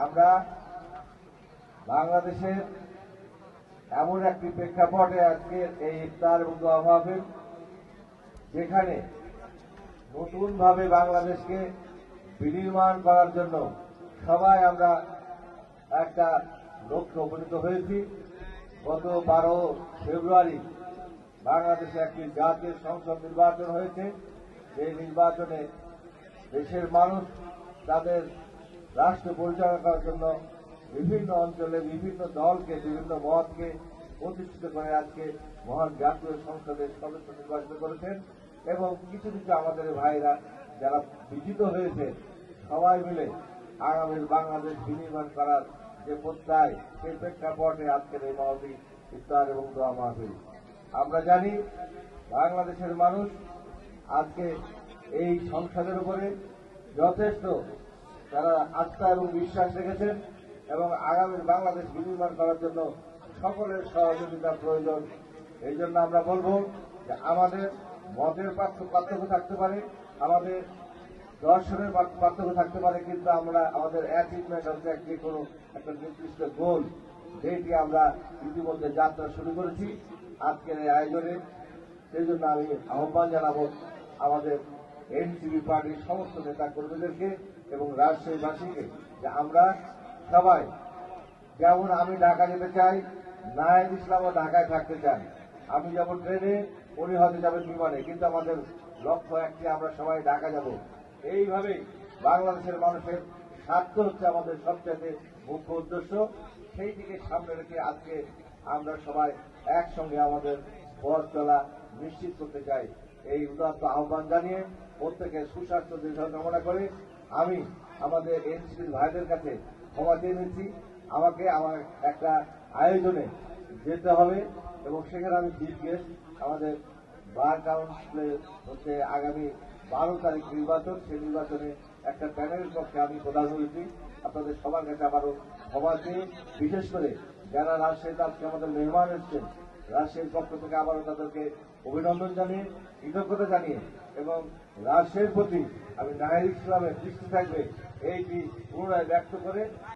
আমরা বাংলাদেশের এমন একটি প্রেক্ষাপটে আজকে এই ইফতার এবং দোয়া মাহফিল, যেখানে নতুনভাবে বাংলাদেশকে বিনির্মাণ করার জন্য সবাই আমরা একটা লক্ষ্যে উপনীত হয়েছি। গত 12 ফেব্রুয়ারি বাংলাদেশে একটি জাতীয় সংসদ নির্বাচন হয়েছে। এই নির্বাচনে দেশের মানুষ তাদের রাষ্ট্র পরিচালনা করার জন্য বিভিন্ন অঞ্চলে বিভিন্ন দলকে, বিভিন্ন মতকে প্রতিষ্ঠিত করে আজকে মহান জাতীয় সংসদের সদস্য নির্বাচিত করেছেন। এবং কিছু কিছু আমাদের ভাইরা যারা বিজিত হয়েছে, সবাই মিলে আগামী বাংলাদেশ বিনির্মাণ করার যে প্রত্যয়, সেই প্রেক্ষাপটে আজকের এই মাহফিল, ইফতার এবং দোয়া মাহফিল। আমরা জানি বাংলাদেশের মানুষ আজকে এই সংসদের উপরে যথেষ্ট তারা আস্থা এবং বিশ্বাস রেখেছেন এবং আগামী বাংলাদেশ বিনির্মাণ করার জন্য সকলের সহযোগিতা প্রয়োজন। এই জন্য আমরা বলব যে আমাদের মতের পার্থক্য থাকতে পারে, আমাদের দর্শনের পার্থক্য থাকতে পারে, কিন্তু আমরা আমাদের অ্যাচিভমেন্ট হচ্ছে যে কোনো একটা নির্দিষ্ট গোল, যেটি আমরা ইতিমধ্যে যাত্রা শুরু করেছি আজকের এই আয়োজনে। সেই জন্য আমি আহ্বান জানাবো আমাদের এনসিপি পার্টির সমস্ত নেতা কর্মীদেরকে এবং রাজশাহীবাসীকে যে আমরা সবাই, যেমন আমি ঢাকা যেতে চাই, নাহিদ ইসলামও ঢাকায় থাকতে চান। আমি যেমন ট্রেনে, উনি হয়তো যাবেন বিমানে, কিন্তু আমাদের লক্ষ্য একটি, আমরা সবাই ঢাকা যাব। এইভাবে বাংলাদেশের মানুষের স্বার্থ হচ্ছে আমাদের সবচেয়ে মুখ্য উদ্দেশ্য। সেই দিকে সামনে রেখে আজকে আমরা সবাই একসঙ্গে আমাদের পথ চলা নিশ্চিত করতে চাই। এই উদাত্ত আহ্বান জানিয়ে প্রত্যেকের সুস্বাস্থ্য দীর্ঘ কামনা করে আমি আমাদের এনসিপির ভাইদের কাছে ক্ষমা চেয়ে নিচ্ছি। আমাকে আমার একটা আয়োজনে যেতে হবে এবং সেখানে আমি চিফ গেস্ট। আমাদের বার কাউন্সিলে হচ্ছে আগামী 12 তারিখ নির্বাচন, সেই নির্বাচনে একটা প্যানেলের পক্ষে আমি প্রধান হয়েছি। আপনাদের সবার কাছে আবারও ক্ষমা চেয়ে, বিশেষ করে যারা রাজশাহীতে আজকে আমাদের মেহমান এসছেন, রাজশাহীর পক্ষ থেকে আবারও তাদেরকে অভিনন্দন জানিয়ে, কৃতজ্ঞতা জানিয়ে এবং রাজশাহীর প্রতি আমি নাহিদ ইসলামের দৃষ্টি থাকবে এইটি পুনরায় ব্যক্ত করে